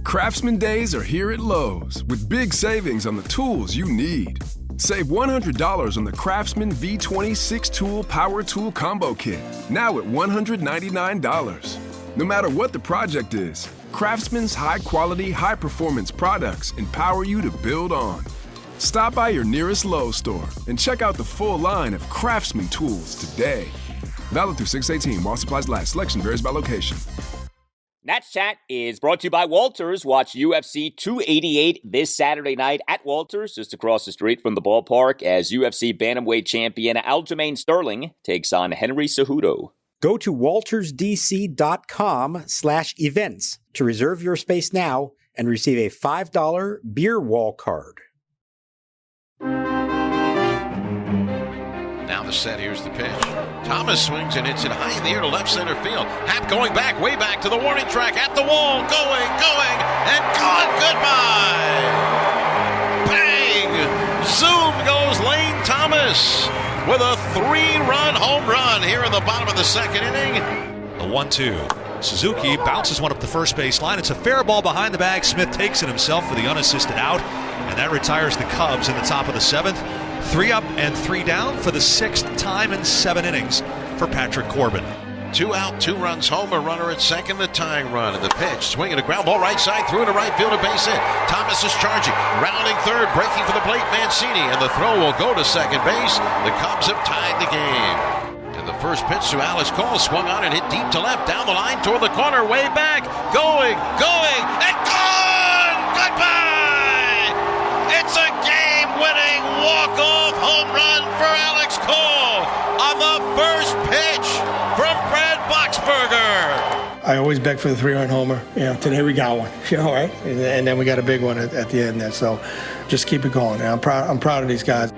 Craftsman Days are here at Lowe's with big savings on the tools you need. Save $100 on the Craftsman V20 6-Tool Power Tool Combo Kit, now at $199. No matter what the project is, Craftsman's high-quality, high-performance products empower you to build on. Stop by your nearest Lowe's store and check out the full line of Craftsman tools today. Valid through 6/18 while supplies last. Selection varies by location. Nats Chat is brought to you by Walters. Watch UFC 288 this Saturday night at Walters, just across the street from the ballpark, as UFC bantamweight champion Aljamain Sterling takes on Henry Cejudo. Go to waltersdc.com/events to reserve your space now and receive a $5 beer wall card. Now the set, here's the pitch. Thomas swings and hits it high in the air to left center field. Happ going back, way back to the warning track, at the wall, going, and gone, goodbye! Bang! Zoom goes Lane Thomas with a 3-run home run here in the bottom of the second inning. The 1-2. Suzuki bounces one up the first base line. It's a fair ball behind the bag. Smith takes it himself for the unassisted out, and that retires the Cubs in the top of the 7th. 3 up and 3 down for the 6th time in 7 innings for Patrick Corbin. 2 out, 2 runs home, a runner at second, the tying run. And the pitch, swinging a ground ball right side, through to right field, a base hit. Thomas is charging, rounding third, breaking for the plate, Mancini, and the throw will go to second base. The Cubs have tied the game. And the first pitch to Alex Cole, swung on and hit deep to left, down the line toward the corner, way back, going, and gone! Goodbye! It's a game-winning walk-off home run for Alex Cole on the first pitch from Brad Boxberger. I always beg for the 3-run homer. Today we got one. Right? And then we got a big one at the end there. So just keep it going. I'm proud of these guys.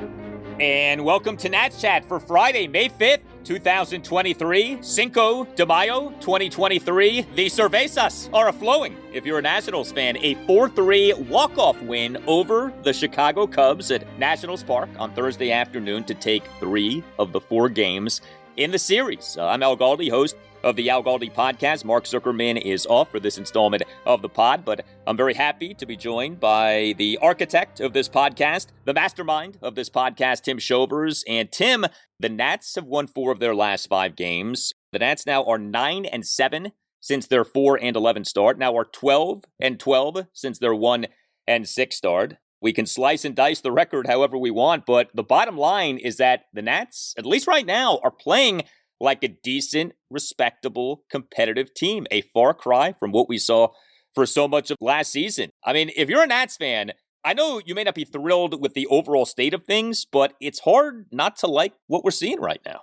And welcome to Nats Chat for Friday, May 5th, 2023, Cinco de Mayo, 2023. The cervezas are a-flowing. If you're a Nationals fan, a 4-3 walk-off win over the Chicago Cubs at Nationals Park on Thursday afternoon to take 3 of the 4 games in the series. I'm Al Galdi, host of the Al Galdi podcast. Mark Zuckerman is off for this installment of the pod, but I'm very happy to be joined by the architect of this podcast, the mastermind of this podcast, Tim Shovers. And Tim, the Nats have won 4 of their last 5 games. The Nats now are 9-7 since their 4-11 start, now are 12-12 since their 1-6 start. We can slice and dice the record however we want, but the bottom line is that the Nats, at least right now, are playing like a decent, respectable, competitive team. A far cry from what we saw for so much of last season. I mean, if you're a Nats fan, I know you may not be thrilled with the overall state of things, but it's hard not to like what we're seeing right now.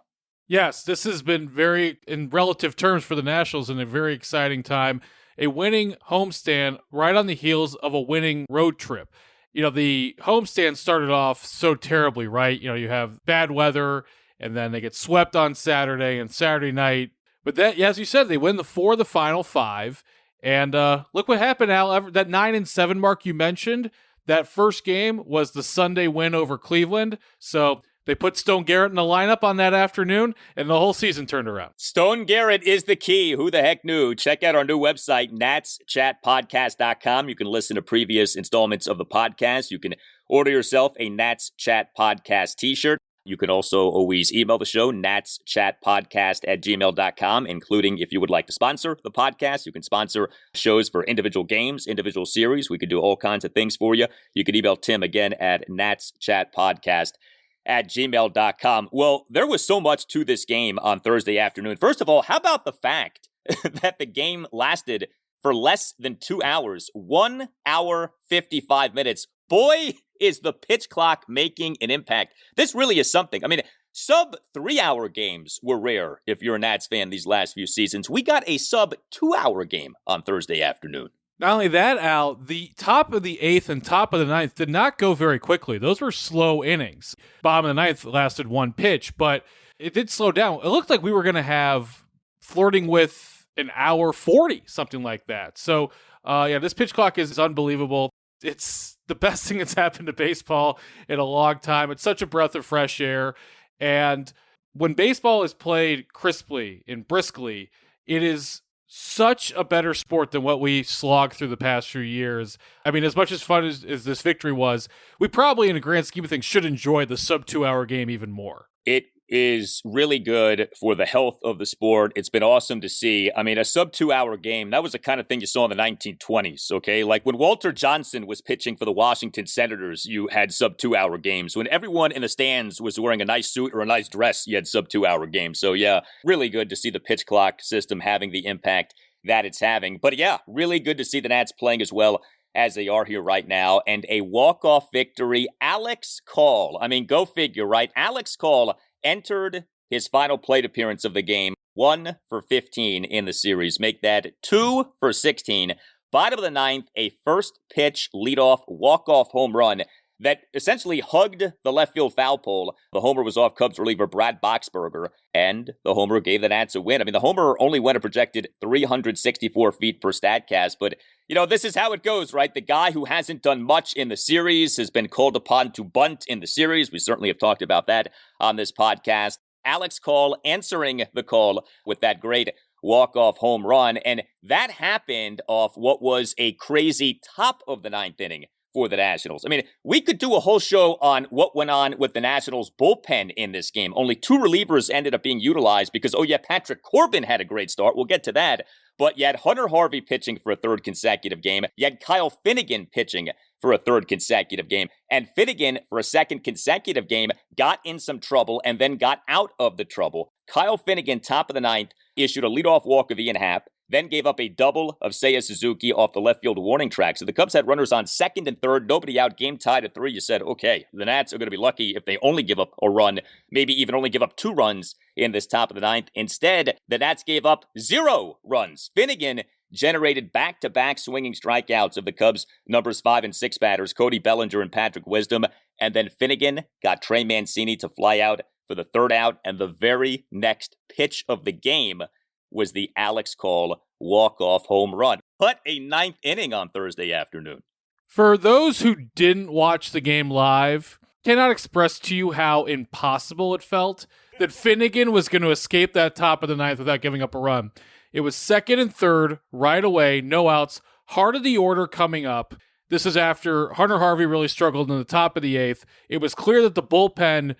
Yes, this has been very, in relative terms for the Nationals, in a very exciting time. A winning homestand right on the heels of a winning road trip. The homestand started off so terribly, right? You have bad weather, and then they get swept on Saturday and Saturday night. But that, as you said, they win the 4 of the final 5. And look what happened, Al. That 9-7 mark you mentioned, that first game was the Sunday win over Cleveland. So they put Stone Garrett in the lineup on that afternoon, and the whole season turned around. Stone Garrett is the key. Who the heck knew? Check out our new website, natschatpodcast.com. You can listen to previous installments of the podcast. You can order yourself a Nats Chat Podcast t-shirt. You can also always email the show, natschatpodcast@gmail.com, including if you would like to sponsor the podcast. You can sponsor shows for individual games, individual series. We could do all kinds of things for you. You can email Tim again at natschatpodcast@gmail.com. Well, there was so much to this game on Thursday afternoon. First of all, how about the fact that the game lasted for less than 2 hours, 1 hour, 55 minutes? Boy, is the pitch clock making an impact. This really is something. I mean, sub 3-hour games were rare if you're a Nats fan these last few seasons. We got a sub 2-hour game on Thursday afternoon. Not only that, Al, the top of the 8th and top of the 9th did not go very quickly. Those were slow innings. Bottom of the 9th lasted 1 pitch, but it did slow down. It looked like we were going to have flirting with an hour 40, something like that. So, this pitch clock is unbelievable. It's the best thing that's happened to baseball in a long time. It's such a breath of fresh air. And when baseball is played crisply and briskly, it is such a better sport than what we slogged through the past few years. I mean, as much as fun as this victory was, we probably, in a grand scheme of things, should enjoy the sub 2 hour game even more. It is really good for the health of the sport. It's been awesome to see. I mean, a sub 2 hour game, that was the kind of thing you saw in the 1920s, okay? Like when Walter Johnson was pitching for the Washington Senators, you had sub 2 hour games. When everyone in the stands was wearing a nice suit or a nice dress, you had sub 2 hour games. So yeah, really good to see the pitch clock system having the impact that it's having. But yeah, really good to see the Nats playing as well as they are here right now. And a walk-off victory. Alex Call. I mean, go figure, right? Alex Call entered his final plate appearance of the game, 1 for 15 in the series. Make that 2 for 16. Bottom of the ninth, a first pitch leadoff walk-off home run that essentially hugged the left field foul pole. The homer was off Cubs reliever Brad Boxberger, and the homer gave the Nats a win. I mean, the homer only went a projected 364 feet per Statcast, but, you know, this is how it goes, right? The guy who hasn't done much in the series has been called upon to bunt in the series. We certainly have talked about that on this podcast. Alex Call answering the call with that great walk-off home run, and that happened off what was a crazy top of the ninth inning for the Nationals. I mean, we could do a whole show on what went on with the Nationals bullpen in this game. Only 2 relievers ended up being utilized because, oh yeah, Patrick Corbin had a great start. We'll get to that. But you had Hunter Harvey pitching for a 3rd consecutive game. You had Kyle Finnegan pitching for a 3rd consecutive game. And Finnegan, for a 2nd consecutive game, got in some trouble and then got out of the trouble. Kyle Finnegan, top of the ninth, issued a leadoff walk of Ian Happ, then gave up a double of Seiya Suzuki off the left field warning track. So the Cubs had runners on 2nd and 3rd, nobody out, game tied at 3. You said, okay, the Nats are going to be lucky if they only give up a run, maybe even only give up 2 runs in this top of the ninth. Instead, the Nats gave up 0 runs. Finnegan generated back-to-back swinging strikeouts of the Cubs' numbers 5 and 6 batters, Cody Bellinger and Patrick Wisdom. And then Finnegan got Trey Mancini to fly out for the 3rd out. And the very next pitch of the game was the Alex Call walk-off home run. What a 9th inning on Thursday afternoon. For those who didn't watch the game live, cannot express to you how impossible it felt that Finnegan was going to escape that top of the ninth without giving up a run. It was 2nd and 3rd, right away, no outs, heart of the order coming up. This is after Hunter Harvey really struggled in the top of the 8th. It was clear that the bullpen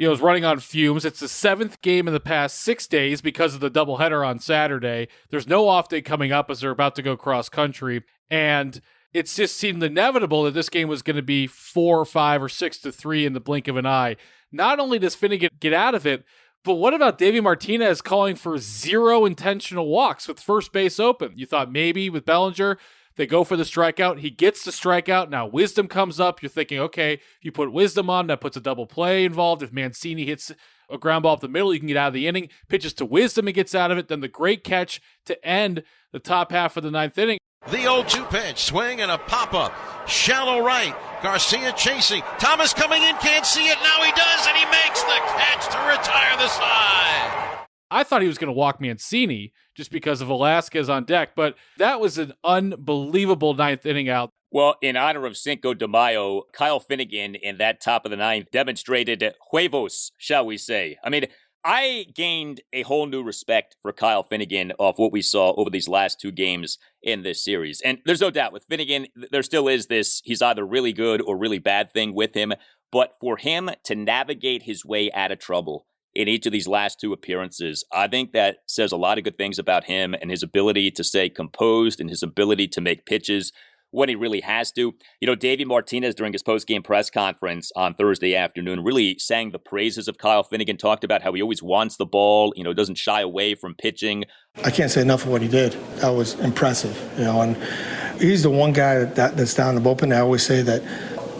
was running on fumes. It's the 7th game in the past 6 days because of the doubleheader on Saturday. There's no off day coming up as they're about to go cross country. And it's just seemed inevitable that this game was going to be 4 or 5 or 6-3 in the blink of an eye. Not only does Finnegan get out of it, but what about Davey Martinez calling for 0 intentional walks with first base open? You thought maybe with Bellinger, they go for the strikeout. He gets the strikeout. Now Wisdom comes up. You're thinking, okay, if you put Wisdom on, that puts a double play involved. If Mancini hits a ground ball up the middle, you can get out of the inning. Pitches to Wisdom and gets out of it. Then the great catch to end the top half of the 9th inning. The 0-2 pitch, swing and a pop-up. Shallow right. Garcia chasing. Thomas coming in, can't see it. Now he does, and he makes the catch to retire the side. I thought he was going to walk Mancini just because of Velasquez on deck, but that was an unbelievable 9th inning out. Well, in honor of Cinco de Mayo, Kyle Finnegan in that top of the ninth demonstrated huevos, shall we say. I mean, I gained a whole new respect for Kyle Finnegan off what we saw over these last 2 games in this series. And there's no doubt with Finnegan, there still is this, he's either really good or really bad thing with him. But for him to navigate his way out of trouble in each of these last 2 appearances, I think that says a lot of good things about him and his ability to stay composed and his ability to make pitches when he really has to. You know, Davey Martinez during his post-game press conference on Thursday afternoon really sang the praises of Kyle Finnegan, talked about how he always wants the ball, doesn't shy away from pitching. I can't say enough of what he did. That was impressive, and he's the one guy that's down the bullpen. I always say that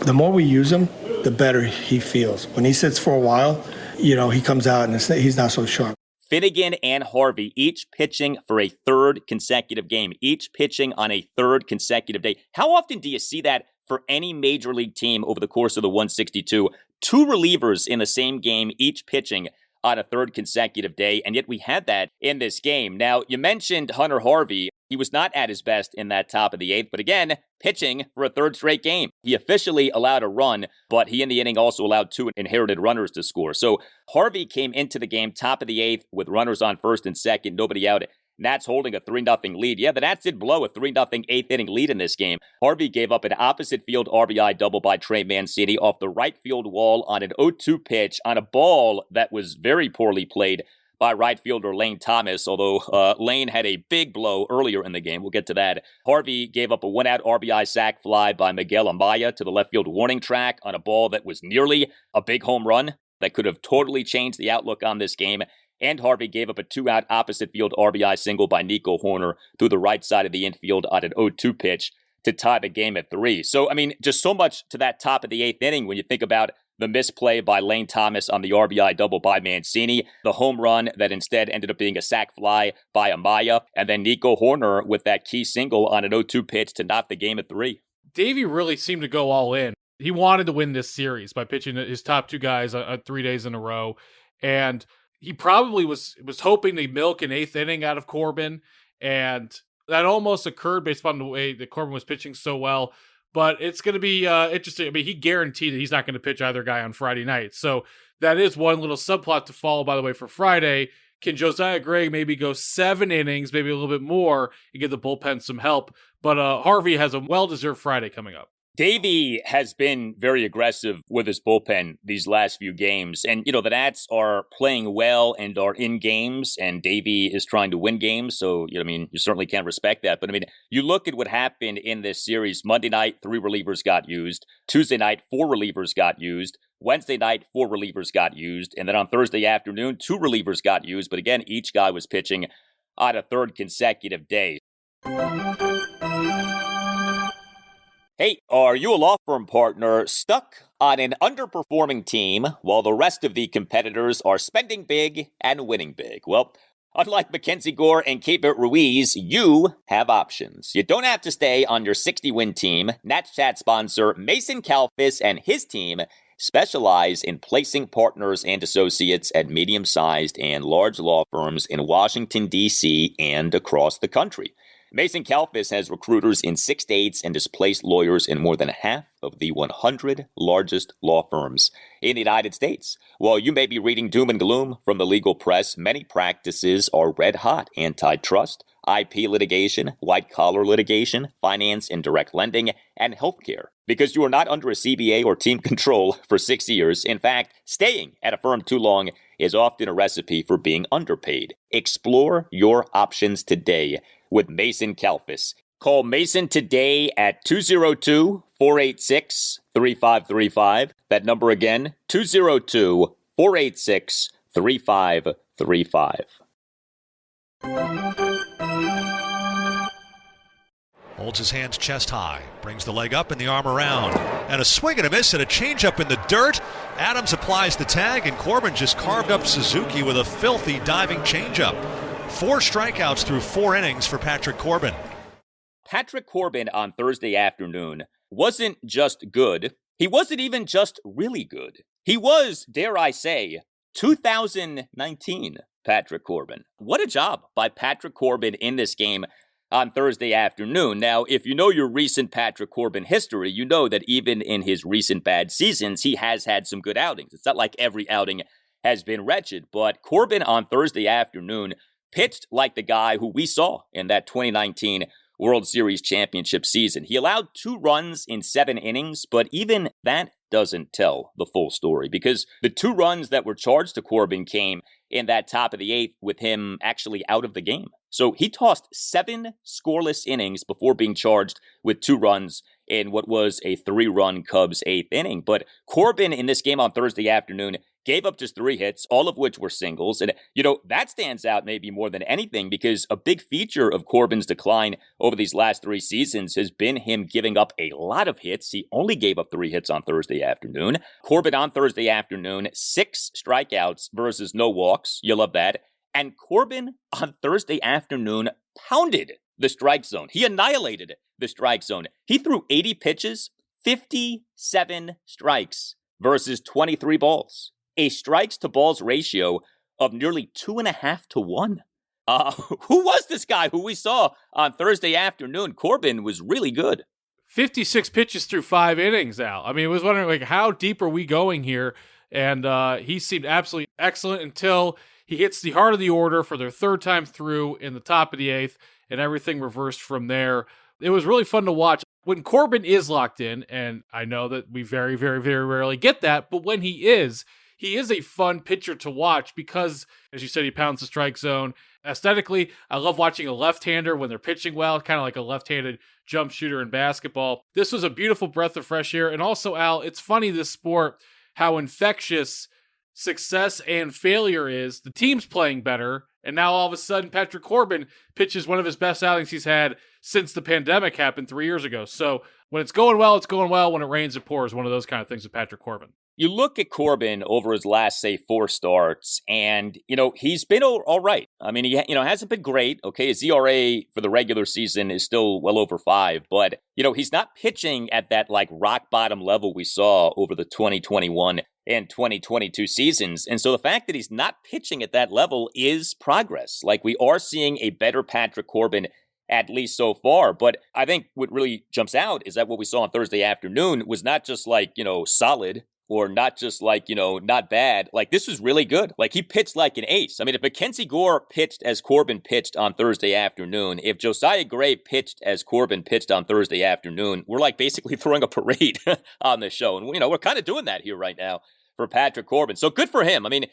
the more we use him, the better he feels. When he sits for a while, he comes out and he's not so sharp. Finnegan and Harvey each pitching for a 3rd consecutive game, each pitching on a 3rd consecutive day. How often do you see that for any major league team over the course of the 162? 2 relievers in the same game, each pitching on a 3rd consecutive day, and yet we had that in this game. Now, you mentioned Hunter Harvey. He was not at his best in that top of the 8th, but again, pitching for a 3rd straight game. He officially allowed a run, but he in the inning also allowed 2 inherited runners to score. So Harvey came into the game top of the 8th with runners on 1st and 2nd, nobody out Nats holding a 3-0 lead. Yeah, the Nats did blow a 3-0 eighth-inning lead in this game. Harvey gave up an opposite field RBI double by Trey Mancini off the right field wall on an 0-2 pitch on a ball that was very poorly played by right fielder Lane Thomas, although Lane had a big blow earlier in the game. We'll get to that. Harvey gave up a one-out RBI sac fly by Miguel Amaya to the left field warning track on a ball that was nearly a big home run that could have totally changed the outlook on this game. And Harvey gave up a 2-out opposite field RBI single by Nico Horner through the right side of the infield on an 0-2 pitch to tie the game at 3. So, I mean, just so much to that top of the 8th inning when you think about the misplay by Lane Thomas on the RBI double by Mancini, the home run that instead ended up being a sac fly by Amaya, and then Nico Horner with that key single on an 0-2 pitch to knock the game at 3. Davey really seemed to go all in. He wanted to win this series by pitching his top 2 guys 3 days in a row, and he probably was hoping to milk an 8th inning out of Corbin, and that almost occurred based on the way that Corbin was pitching so well. But it's going to be interesting. I mean, he guaranteed that he's not going to pitch either guy on Friday night. So that is one little subplot to follow, by the way, for Friday. Can Josiah Gray maybe go 7 innings, maybe a little bit more, and give the bullpen some help? But Harvey has a well-deserved Friday coming up. Davey has been very aggressive with his bullpen these last few games. And, the Nats are playing well and are in games, and Davey is trying to win games. So, you certainly can't respect that. But, you look at what happened in this series. Monday night, 3 relievers got used. Tuesday night, 4 relievers got used. Wednesday night, 4 relievers got used. And then on Thursday afternoon, 2 relievers got used. But again, each guy was pitching on a 3rd consecutive day. Hey, are you a law firm partner stuck on an underperforming team while the rest of the competitors are spending big and winning big? Well, unlike Mackenzie Gore and Keibert Ruiz, you have options. You don't have to stay on your 60-win team. Nats Chat sponsor Mason Kalfis and his team specialize in placing partners and associates at medium-sized and large law firms in Washington, D.C. and across the country. Mason Kalfis has recruiters in 6 states and has placed lawyers in more than half of the 100 largest law firms in the United States. While you may be reading doom and gloom from the legal press, many practices are red hot. Antitrust, IP litigation, white-collar litigation, finance and direct lending, and healthcare. Because you are not under a CBA or team control for 6 years. In fact, staying at a firm too long is often a recipe for being underpaid. Explore your options today with Mason Kalfis. Call Mason today at 202-486-3535. That number again, 202-486-3535. Holds his hands chest high, brings the leg up and the arm around, and a swing and a miss and a changeup in the dirt. Adams applies the tag, and Corbin just carved up Suzuki with a filthy diving changeup. 4 strikeouts through 4 innings for Patrick Corbin. Patrick Corbin on Thursday afternoon wasn't just good. He wasn't even just really good. He was, dare I say, 2019 Patrick Corbin. What a job by Patrick Corbin in this game on Thursday afternoon. Now, if you know your recent Patrick Corbin history, you know that even in his recent bad seasons, he has had some good outings. It's not like every outing has been wretched, but Corbin on Thursday afternoon pitched like the guy who we saw in that 2019 World Series championship season. He allowed 2 runs in 7 innings, but even that doesn't tell the full story because the 2 runs that were charged to Corbin came in that top of the 8th with him actually out of the game. So he tossed 7 scoreless innings before being charged with 2 runs in what was a 3-run Cubs 8th inning. But Corbin in this game on Thursday afternoon gave up just 3 hits, all of which were singles. And, that stands out maybe more than anything because a big feature of Corbin's decline over these last 3 seasons has been him giving up a lot of hits. He only gave up 3 hits on Thursday afternoon. Corbin on Thursday afternoon, 6 strikeouts versus no walks. You love that. And Corbin on Thursday afternoon pounded the strike zone. He annihilated the strike zone. He threw 80 pitches, 57 strikes versus 23 balls. A strikes to balls ratio of nearly 2.5 to 1. Who was this guy who we saw on Thursday afternoon? Corbin was really good. 56 pitches through 5 innings, Al. I mean, I was wondering, how deep are we going here? And he seemed absolutely excellent until He hits the heart of the order for their third time through in the top of the eighth, and everything reversed from there. It was really fun to watch. When Corbin is locked in, and I know that we very, very, very rarely get that, but when he is a fun pitcher to watch because, as you said, he pounds the strike zone. Aesthetically, I love watching a left-hander when they're pitching well, kind of like a left-handed jump shooter in basketball. This was a beautiful breath of fresh air. And also, Al, it's funny, this sport, how infectious success and failure is. The team's playing better, and now all of a sudden Patrick Corbin pitches one of his best outings he's had since the pandemic happened 3 years ago. So when it's going well, it's going well. When it rains, it pours. One of those kind of things with Patrick Corbin. You look at Corbin over his last, say, 4 starts, and, he's been all right. I mean, he, hasn't been great. Okay, his ERA for the regular season is still well over 5, but, he's not pitching at that, rock bottom level we saw over the 2021 and 2022 seasons. And so the fact that he's not pitching at that level is progress. We are seeing a better Patrick Corbin, at least so far. But I think what really jumps out is that what we saw on Thursday afternoon was not just solid, or not just not bad. This was really good. He pitched like an ace. I mean, if Mackenzie Gore pitched as Corbin pitched on Thursday afternoon, if Josiah Gray pitched as Corbin pitched on Thursday afternoon, we're basically throwing a parade on the show. And, we're kind of doing that here right now for Patrick Corbin. So good for him. I mean,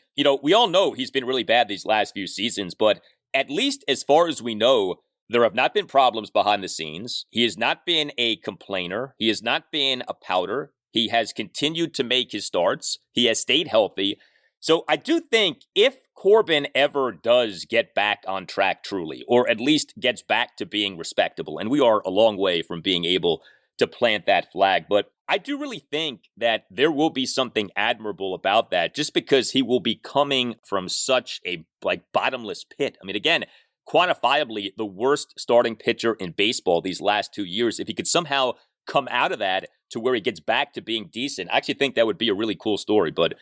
we all know he's been really bad these last few seasons, but at least as far as we know, there have not been problems behind the scenes. He has not been a complainer. He has not been a pouter. He has continued to make his starts. He has stayed healthy. So I do think if Corbin ever does get back on track truly, or at least gets back to being respectable, and we are a long way from being able to plant that flag, but I do really think that there will be something admirable about that just because he will be coming from such a bottomless pit. I mean, again, quantifiably the worst starting pitcher in baseball these last 2 years. If he could somehow come out of that to where he gets back to being decent, I actually think that would be a really cool story. But,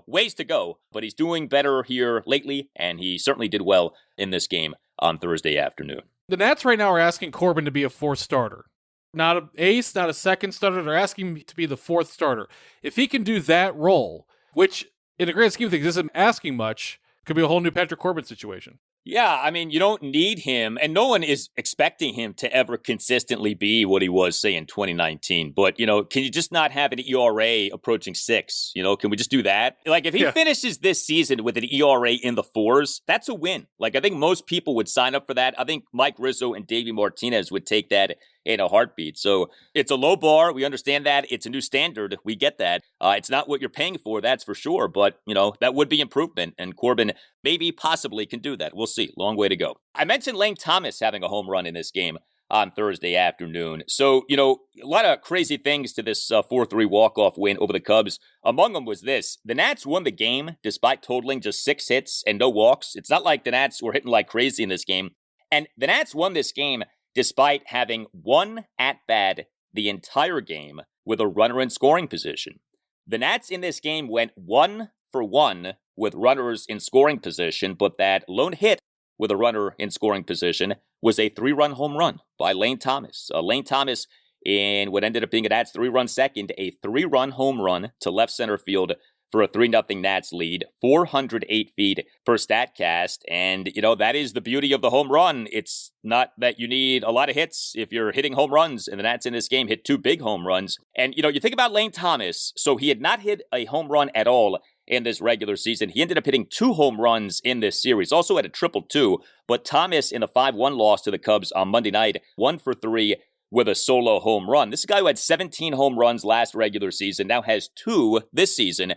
ways to go. But he's doing better here lately, and he certainly did well in this game on Thursday afternoon. The Nats right now are asking Corbin to be a fourth starter. Not an ace, not a second starter. They're asking him to be the fourth starter. If he can do that role, which in the grand scheme of things isn't asking much, could be a whole new Patrick Corbin situation. Yeah, I mean, you don't need him, and no one is expecting him to ever consistently be what he was, say, in 2019. But, can you just not have an ERA approaching 6? Can we just do that? If he finishes this season with an ERA in the 4s, that's a win. I think most people would sign up for that. I think Mike Rizzo and Davey Martinez would take that in a heartbeat. So it's a low bar. We understand that. It's a new standard. We get that. It's not what you're paying for, that's for sure. But, that would be improvement. And Corbin maybe possibly can do that. We'll see. Long way to go. I mentioned Lane Thomas having a home run in this game on Thursday afternoon. So, a lot of crazy things to this 4-3 walk-off win over the Cubs. Among them was this. The Nats won the game despite totaling just 6 hits and no walks. It's not like the Nats were hitting like crazy in this game. And the Nats won this game despite having 1 at-bat the entire game with a runner in scoring position. The Nats in this game went 1 for 1 with runners in scoring position, but that lone hit with a runner in scoring position was a 3-run home run by Lane Thomas. Lane Thomas, in what ended up being a Nats 3-run second, a 3-run home run to left center field for a 3-0 Nats lead, 408 feet per StatCast. And, that is the beauty of the home run. It's not that you need a lot of hits if you're hitting home runs, and the Nats in this game hit 2 big home runs. And, you think about Lane Thomas, so he had not hit a home run at all in this regular season. He ended up hitting 2 home runs in this series, also had a 2-2, but Thomas in the 5-1 loss to the Cubs on Monday night, 1 for 3 with a solo home run. This is a guy who had 17 home runs last regular season, now has 2 this season.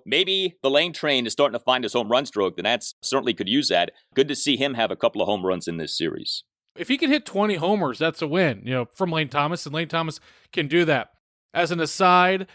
Maybe the Lane train is starting to find his home run stroke. The Nats certainly could use that. Good to see him have a couple of home runs in this series. If he can hit 20 homers, that's a win, from Lane Thomas, and Lane Thomas can do that. As an aside,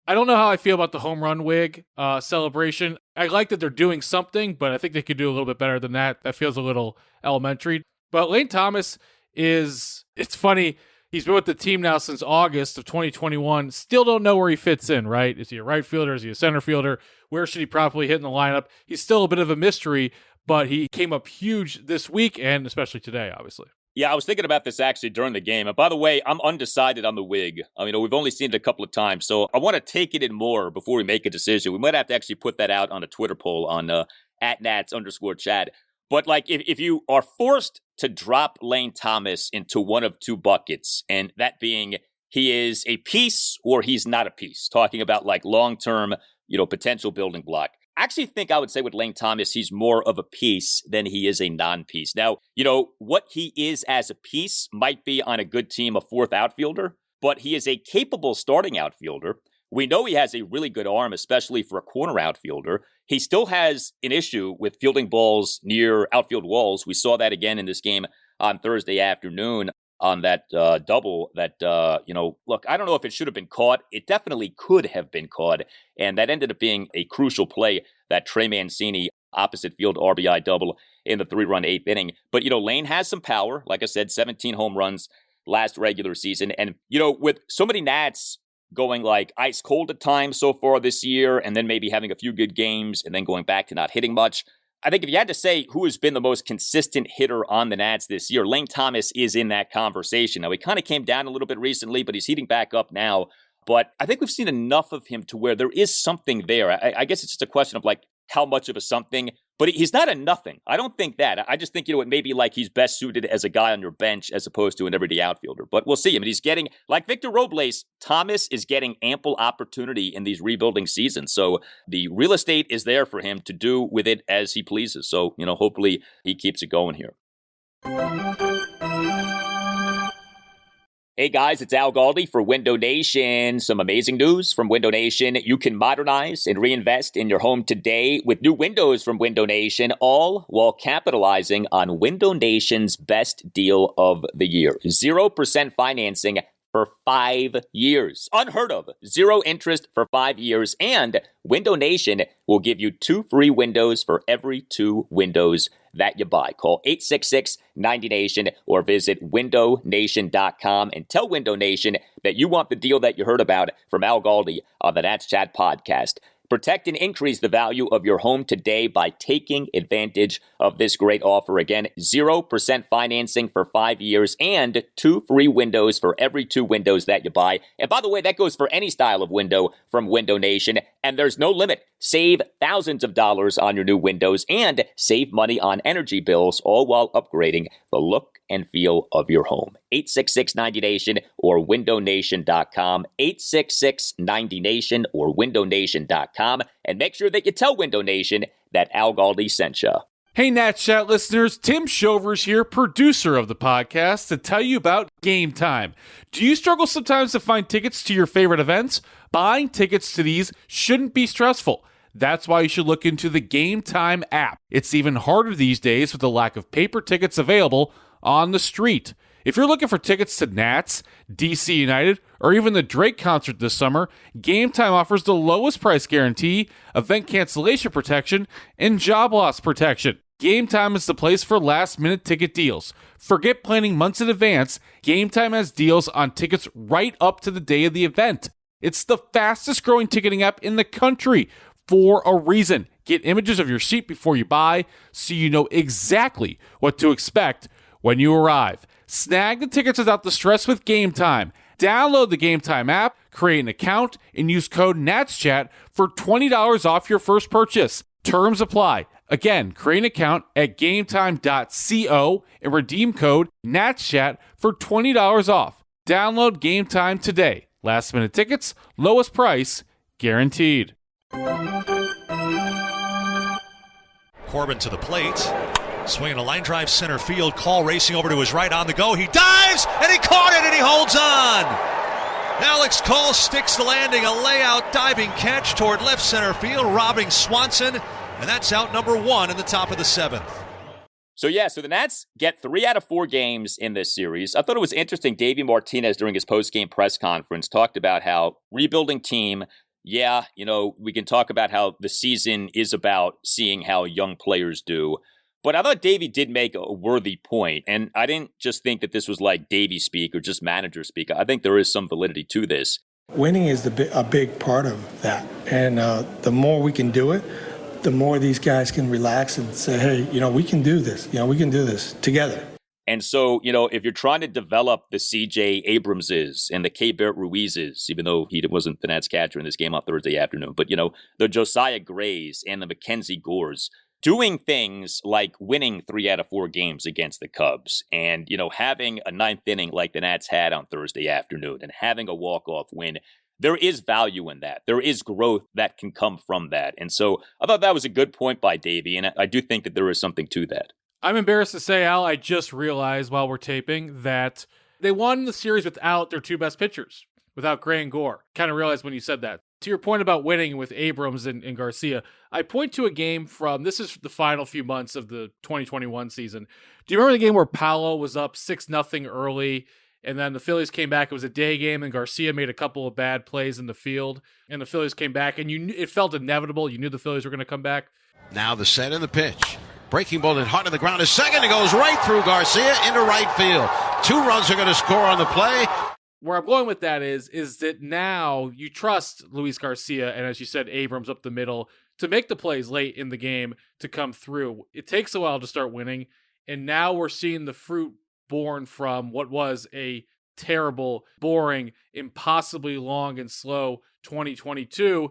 I don't know how I feel about the home run wig celebration. I like that they're doing something, but I think they could do a little bit better than that. That feels a little elementary. But Lane Thomas it's funny, he's been with the team now since August of 2021. Still don't know where he fits in, right? Is he a right fielder? Is he a center fielder? Where should he properly hit in the lineup? He's still a bit of a mystery, but he came up huge this week and especially today, obviously. Yeah, I was thinking about this actually during the game. And by the way, I'm undecided on the wig. We've only seen it a couple of times, so I want to take it in more before we make a decision. We might have to actually put that out on a Twitter poll on at Nats_Chad. But like, if you are forced to drop Lane Thomas into one of two buckets, and that being he is a piece or he's not a piece, talking about like long-term, potential building block. I actually think I would say with Lane Thomas, he's more of a piece than he is a non-piece. Now, what he is as a piece might be on a good team, a fourth outfielder, but he is a capable starting outfielder. We know he has a really good arm, especially for a corner outfielder. He still has an issue with fielding balls near outfield walls. We saw that again in this game on Thursday afternoon on that double that, look, I don't know if it should have been caught. It definitely could have been caught. And that ended up being a crucial play, that Trey Mancini opposite field RBI double in the 3-run 8th inning. But, Lane has some power. Like I said, 17 home runs last regular season. And, with so many Nats going like ice cold at times so far this year, and then maybe having a few good games and then going back to not hitting much, I think if you had to say who has been the most consistent hitter on the Nats this year, Lane Thomas is in that conversation. Now, he kind of came down a little bit recently, but he's heating back up now. But I think we've seen enough of him to where there is something there. I guess it's just a question of like how much of a something, but he's not a nothing. I don't think that. I just think, it may be like he's best suited as a guy on your bench as opposed to an everyday outfielder. But we'll see. I mean, he's getting, like Victor Robles, Thomas is getting ample opportunity in these rebuilding seasons. So the real estate is there for him to do with it as he pleases. So, hopefully he keeps it going here. Hey guys, it's Al Galdi for Window Nation. Some amazing news from Window Nation. You can modernize and reinvest in your home today with new windows from Window Nation, all while capitalizing on Window Nation's best deal of the year. 0% financing for 5 years. Unheard of. 0 interest for 5 years. And Window Nation will give you 2 free windows for every 2 windows that you buy. Call 866-90NATION or visit windownation.com and tell Window Nation that you want the deal that you heard about from Al Galdi on the Nats Chat podcast. Protect and increase the value of your home today by taking advantage of this great offer. Again, 0% financing for 5 years and 2 free windows for every 2 windows that you buy. And by the way, that goes for any style of window from Window Nation, and there's no limit. Save thousands of dollars on your new windows and save money on energy bills, all while upgrading the look and feel of your home. 866-90NATION or windownation.com. 866-90NATION or windownation.com. And make sure that you tell Window Nation that Al Galdi sent you. Hey, Nats Chat listeners, Tim Shovers here, producer of the podcast, to tell you about Game Time. Do you struggle sometimes to find tickets to your favorite events? Buying tickets to these shouldn't be stressful. That's why you should look into the Game Time app. It's even harder these days with the lack of paper tickets available on the street. If you're looking for tickets to Nats, DC United, or even the Drake concert this summer, Game Time offers the lowest price guarantee, event cancellation protection, and job loss protection. Game Time is the place for last-minute ticket deals. Forget planning months in advance. Game Time has deals on tickets right up to the day of the event. It's the fastest-growing ticketing app in the country for a reason. Get images of your seat before you buy so you know exactly what to expect when you arrive. Snag the tickets without the stress with Game Time. Download the Game Time app, create an account, and use code NATSCHAT for $20 off your first purchase. Terms apply. Again, create an account at gametime.co and redeem code NATSCHAT for $20 off. Download Game Time today. Last minute tickets, lowest price, guaranteed. Corbin to the plate. Swinging a line drive center field. Call racing over to his right on the go. He dives, and he caught it, and he holds on. Alex Call sticks the landing. A layout diving catch toward left center field, robbing Swanson. And that's out number 1 in the top of the 7th. So the Nats get 3 out of 4 games in this series. I thought it was interesting. Davey Martinez, during his post-game press conference, talked about how rebuilding team, we can talk about how the season is about seeing how young players do. But I thought Davey did make a worthy point, and I didn't just think that this was like Davey speak or just manager speak. I think there is some validity to this. Winning is a big part of that, and the more we can do it, the more these guys can relax and say, hey, we can do this. We can do this together. And so, if you're trying to develop the C.J. Abramses and the K-Bert Ruizes, even though he wasn't the Nats catcher in this game on Thursday afternoon, but, the Josiah Grays and the Mackenzie Gores, doing things like winning 3 out of 4 games against the Cubs and, having a 9th inning like the Nats had on Thursday afternoon and having a walk-off win, there is value in that. There is growth that can come from that. And so I thought that was a good point by Davey, and I do think that there is something to that. I'm embarrassed to say, Al, I just realized while we're taping that they won the series without their 2 best pitchers, without Gray and Gore. Kind of realized when you said that. To your point about winning with Abrams and Garcia, I point to a game from, this is the final few months of the 2021 season. Do you remember the game where Paolo was up 6-0 early, and then the Phillies came back? It was a day game, and Garcia made a couple of bad plays in the field, and the Phillies came back, and it felt inevitable. You knew the Phillies were going to come back. Now the set and the pitch. Breaking ball hit hard on the ground. A second. It goes right through Garcia into right field. 2 runs are going to score on the play. Where I'm going with that is that now you trust Luis Garcia and, as you said, Abrams up the middle to make the plays late in the game to come through. It takes a while to start winning, and now we're seeing the fruit born from what was a terrible, boring, impossibly long and slow 2022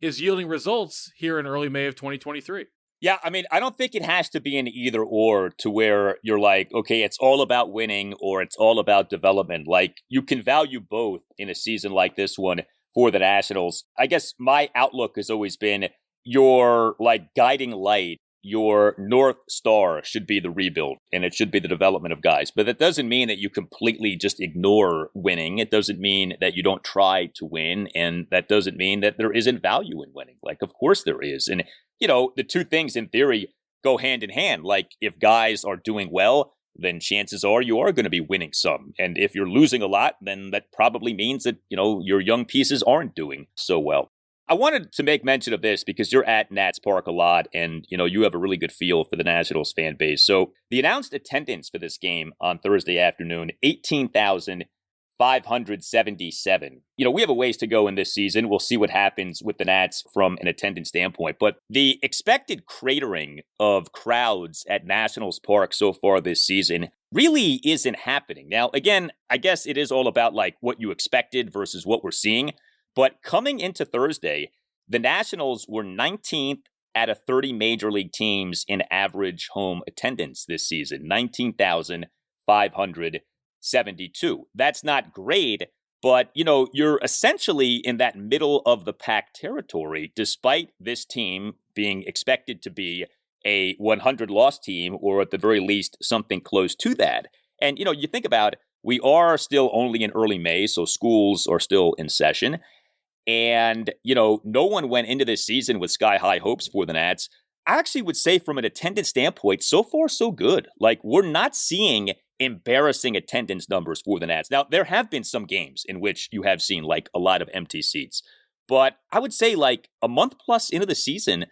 is yielding results here in early May of 2023. Yeah, I mean, I don't think it has to be an either or to where you're like, okay, it's all about winning or it's all about development. Like, you can value both in a season like this one for the Nationals. I guess my outlook has always been your guiding light, your North Star should be the rebuild and it should be the development of guys. But that doesn't mean that you completely just ignore winning. It doesn't mean that you don't try to win. And that doesn't mean that there isn't value in winning. Like, of course there is. And the 2 things in theory go hand in hand. Like, if guys are doing well, then chances are you are going to be winning some. And if you're losing a lot, then that probably means that, your young pieces aren't doing so well. I wanted to make mention of this because you're at Nats Park a lot and, you have a really good feel for the Nationals fan base. So the announced attendance for this game on Thursday afternoon, 18,577. We have a ways to go in this season. We'll see what happens with the Nats from an attendance standpoint. But the expected cratering of crowds at Nationals Park so far this season really isn't happening. Now, again, I guess it is all about what you expected versus what we're seeing. But coming into Thursday, the Nationals were 19th out of 30 major league teams in average home attendance this season, 19,572. That's not great, but, you're essentially in that middle of the pack territory, despite this team being expected to be a 100-loss team, or at the very least, something close to that. And, you think about, we are still only in early May, so schools are still in session. And, no one went into this season with sky-high hopes for the Nats. I actually would say from an attendance standpoint, so far so good. We're not seeing embarrassing attendance numbers for the Nats. Now, there have been some games in which you have seen, a lot of empty seats. But I would say, a month plus into the season,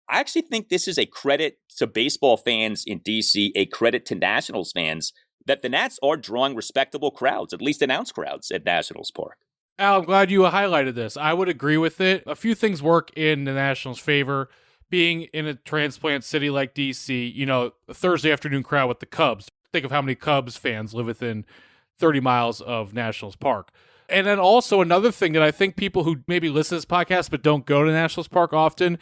I actually think this is a credit to baseball fans in D.C., a credit to Nationals fans, that the Nats are drawing respectable crowds, at least announced crowds, at Nationals Park. Al, I'm glad you highlighted this. I would agree with it. A few things work in the Nationals' favor. Being in a transplant city like D.C., a Thursday afternoon crowd with the Cubs. Think of how many Cubs fans live within 30 miles of Nationals Park. And then also another thing that I think people who maybe listen to this podcast but don't go to Nationals Park often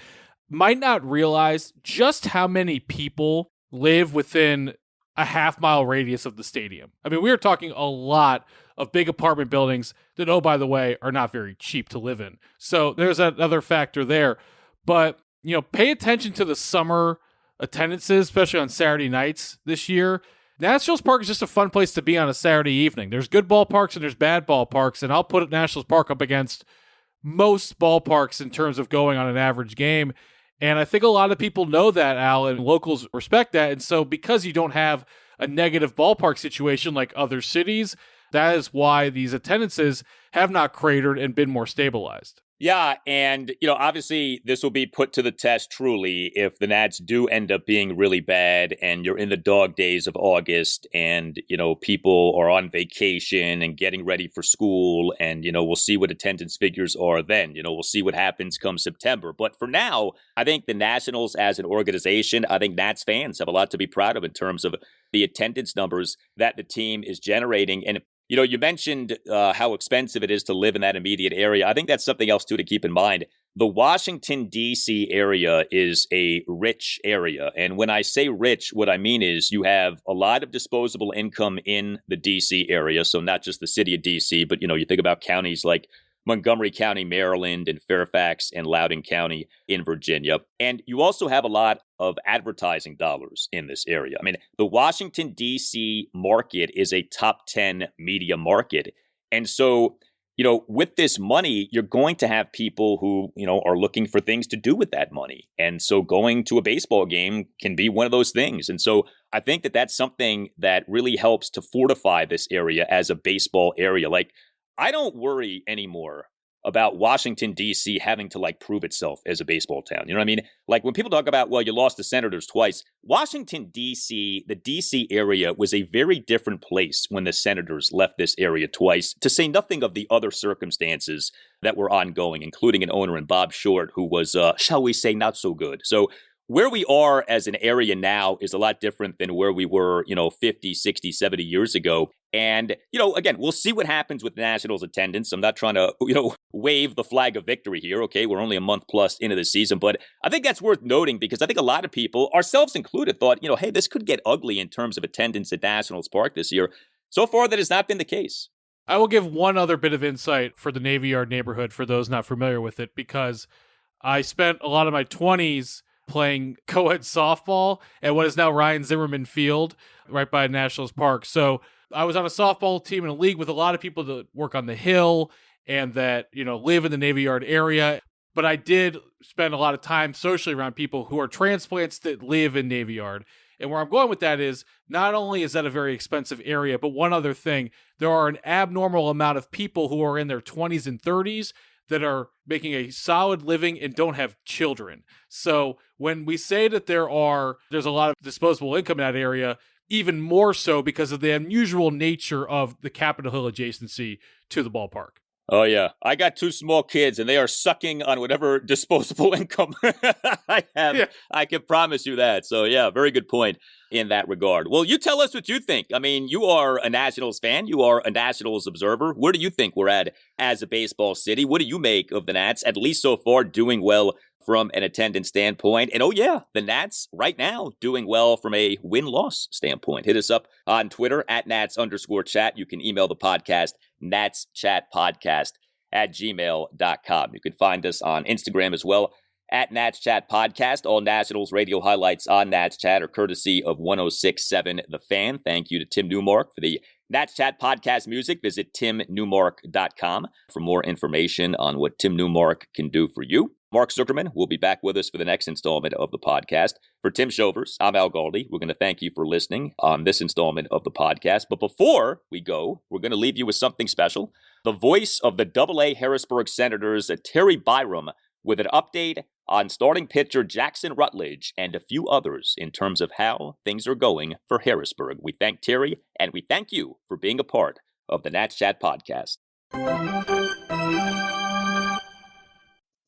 might not realize just how many people live within a half-mile radius of the stadium. I mean, we are talking a lot of big apartment buildings that, oh, by the way, are not very cheap to live in. So there's another factor there. But, pay attention to the summer attendances, especially on Saturday nights this year. Nationals Park is just a fun place to be on a Saturday evening. There's good ballparks and there's bad ballparks, and I'll put Nationals Park up against most ballparks in terms of going on an average game. And I think a lot of people know that, Al, and locals respect that. And so because you don't have a negative ballpark situation like other cities, that is why these attendances have not cratered and been more stabilized. Yeah, and, obviously this will be put to the test truly if the Nats do end up being really bad and you're in the dog days of August and, people are on vacation and getting ready for school and, we'll see what attendance figures are then. We'll see what happens come September. But for now, I think the Nationals as an organization, I think Nats fans have a lot to be proud of in terms of the attendance numbers that the team is generating. And you mentioned how expensive it is to live in that immediate area. I think that's something else, too, to keep in mind. the Washington, D.C. area is a rich area. And when I say rich, what I mean is you have a lot of disposable income in the D.C. area. So not just the city of D.C., but, you think about counties like Montgomery County, Maryland, and Fairfax and Loudoun County in Virginia. And you also have a lot of advertising dollars in this area. I mean, the Washington, D.C. market is a top 10 media market. And so, with this money, you're going to have people who, are looking for things to do with that money. And so going to a baseball game can be one of those things. And so I think that that's something that really helps to fortify this area as a baseball area. Like, I don't worry anymore about Washington, D.C. having to prove itself as a baseball town. You know what I mean? Like when people talk about, well, you lost the Senators twice. Washington, D.C., the D.C. area was a very different place when the Senators left this area twice, to say nothing of the other circumstances that were ongoing, including an owner in Bob Short who was, shall we say, not so good. So where we are as an area now is a lot different than where we were, 50, 60, 70 years ago. And, again, we'll see what happens with the Nationals attendance. I'm not trying to, wave the flag of victory here. Okay, we're only a month plus into the season, but I think that's worth noting because I think a lot of people, ourselves included, thought, hey, this could get ugly in terms of attendance at Nationals Park this year. So far, that has not been the case. I will give one other bit of insight for the Navy Yard neighborhood for those not familiar with it, because I spent a lot of my 20s playing co-ed softball at what is now Ryan Zimmerman Field right by Nationals Park. So I was on a softball team in a league with a lot of people that work on the Hill and that, live in the Navy Yard area. But I did spend a lot of time socially around people who are transplants that live in Navy Yard. And where I'm going with that is not only is that a very expensive area, but one other thing, there are an abnormal amount of people who are in their 20s and 30s that are making a solid living and don't have children. So when we say that there's a lot of disposable income in that area, even more so because of the unusual nature of the Capitol Hill adjacency to the ballpark. Oh, yeah. I got 2 small kids, and they are sucking on whatever disposable income I have. Yeah. I can promise you that. So, yeah, very good point in that regard. Well, you tell us what you think. I mean, you are a Nationals fan. You are a Nationals observer. Where do you think we're at as a baseball city? What do you make of the Nats, at least so far, doing well from an attendance standpoint? And, oh, yeah, the Nats right now doing well from a win-loss standpoint. Hit us up on Twitter at Nats_chat. You can email the podcast, natschatpodcast@gmail.com. You can find us on Instagram as well, at Nats Chat Podcast. All Nationals radio highlights on Nats Chat are courtesy of 106.7 The Fan. Thank you to Tim Newmark for the Nats Chat Podcast music. Visit timnewmark.com for more information on what Tim Newmark can do for you. Mark Zuckerman will be back with us for the next installment of the podcast. For Tim Shovers, I'm Al Galdi. We're going to thank you for listening on this installment of the podcast. But before we go, we're going to leave you with something special. The voice of the AA Harrisburg Senators, Terry Byrom, with an update on starting pitcher Jackson Rutledge and a few others in terms of how things are going for Harrisburg. We thank Terry, and we thank you for being a part of the Nats Chat Podcast.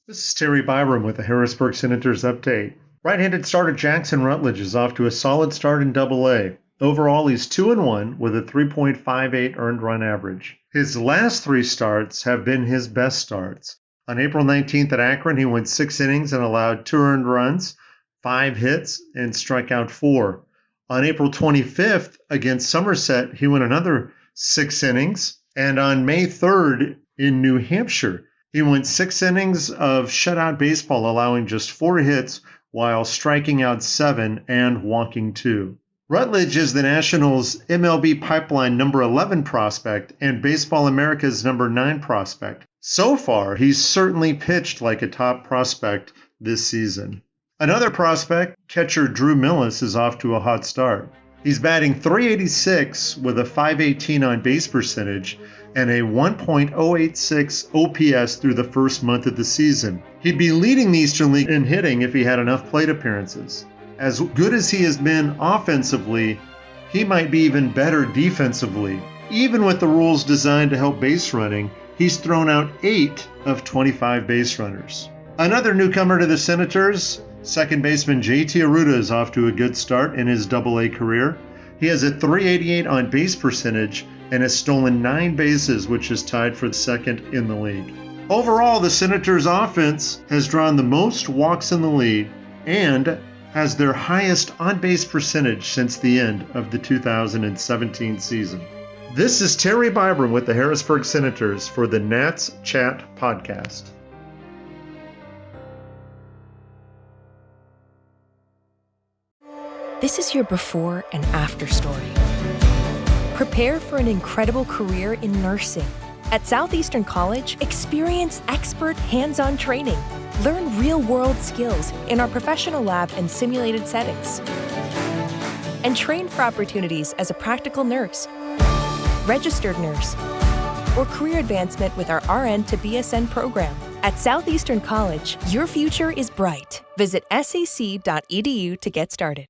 This is Terry Byrom with the Harrisburg Senators update. Right-handed starter Jackson Rutledge is off to a solid start in AA. Overall, he's 2-1 with a 3.58 earned run average. His last 3 starts have been his best starts. On April 19th at Akron, he went 6 innings and allowed 2 earned runs, 5 hits, and struck out 4. On April 25th against Somerset, he went another 6 innings. And on May 3rd in New Hampshire, he went 6 innings of shutout baseball, allowing just 4 hits while striking out 7 and walking 2. Rutledge is the Nationals' MLB pipeline number 11 prospect and Baseball America's number 9 prospect. So far, he's certainly pitched like a top prospect this season. Another prospect, catcher Drew Millis, is off to a hot start. He's batting .386 with a .518 on base percentage and a 1.086 OPS through the first month of the season. He'd be leading the Eastern League in hitting if he had enough plate appearances. As good as he has been offensively, he might be even better defensively. Even with the rules designed to help base running, he's thrown out 8 of 25 base runners. Another newcomer to the Senators, second baseman JT Arruda, is off to a good start in his AA career. He has a .388 on base percentage and has stolen 9 bases, which is tied for second in the league. Overall, the Senators' offense has drawn the most walks in the league and has their highest on-base percentage since the end of the 2017 season. This is Terry Byrom with the Harrisburg Senators for the Nats Chat podcast. This is your before and after story. Prepare for an incredible career in nursing. At Southeastern College, experience expert hands-on training. Learn real-world skills in our professional lab and simulated settings. And train for opportunities as a practical nurse, registered nurse, or career advancement with our RN to BSN program. At Southeastern College, your future is bright. Visit sec.edu to get started.